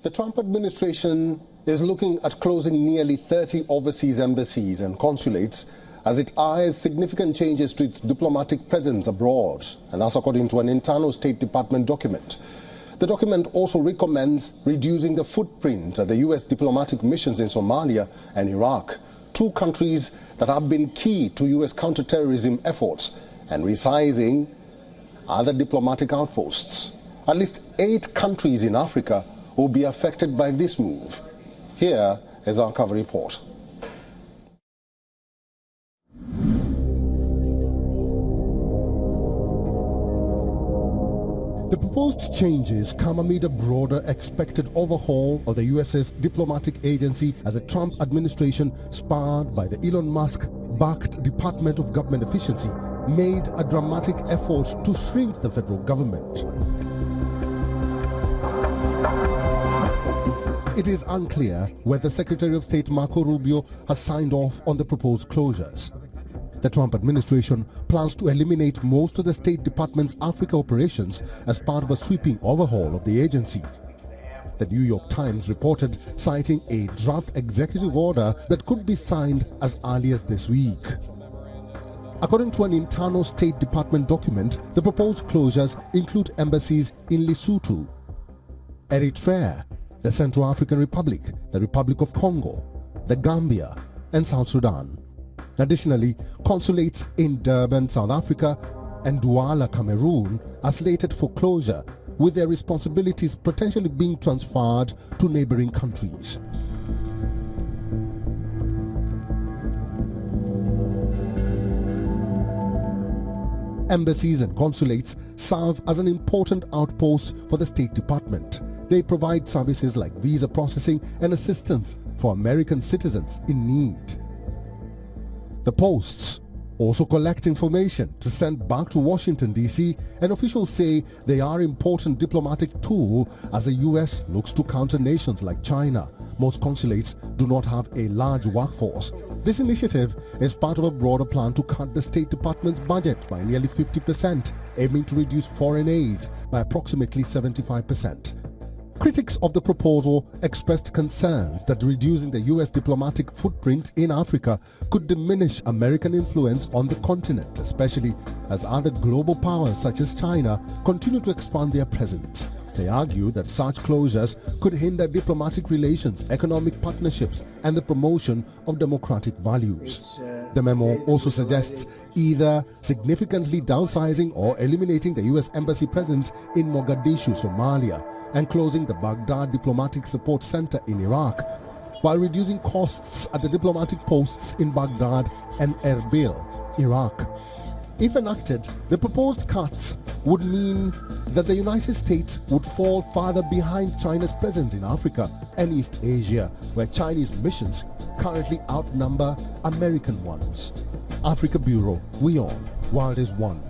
The Trump administration is looking at closing nearly 30 overseas embassies and consulates as it eyes significant changes to its diplomatic presence abroad, and that's according to an internal State Department document. The document also recommends reducing the footprint of the U.S. diplomatic missions in Somalia and Iraq, two countries that have been key to U.S. counterterrorism efforts, and resizing other diplomatic outposts. At least 8 countries in Africa will be affected by this move. Here is our cover report. The proposed changes come amid a broader expected overhaul of the US's diplomatic agency as the Trump administration, spurred by the Elon Musk-backed Department of Government Efficiency, made a dramatic effort to shrink the federal government. It is unclear whether Secretary of State Marco Rubio has signed off on the proposed closures. The Trump administration plans to eliminate most of the State Department's Africa operations as part of a sweeping overhaul of the agency. The New York Times reported, citing a draft executive order that could be signed as early as this week. According to an internal State Department document, the proposed closures include embassies in Lesotho, Eritrea, the Central African Republic, the Republic of Congo, the Gambia, and South Sudan. Additionally, consulates in Durban, South Africa, and Douala, Cameroon are slated for closure, with their responsibilities potentially being transferred to neighboring countries. Embassies and consulates serve as an important outpost for the State Department. They provide services like visa processing and assistance for American citizens in need. The posts also collect information to send back to Washington, D.C., and officials say they are an important diplomatic tool as the U.S. looks to counter nations like China. Most consulates do not have a large workforce. This initiative is part of a broader plan to cut the State Department's budget by nearly 50%, aiming to reduce foreign aid by approximately 75%. Critics of the proposal expressed concerns that reducing the U.S. diplomatic footprint in Africa could diminish American influence on the continent, especially as other global powers such as China continue to expand their presence. They argue that such closures could hinder diplomatic relations, economic partnerships, and the promotion of democratic values. The memo also suggests either significantly downsizing or eliminating the U.S. embassy presence in Mogadishu, Somalia, and closing the Baghdad Diplomatic Support Center in Iraq, while reducing costs at the diplomatic posts in Baghdad and Erbil, Iraq. If enacted, the proposed cuts would mean that the United States would fall farther behind China's presence in Africa and East Asia, where Chinese missions currently outnumber American ones. Africa Bureau, WION, World is One.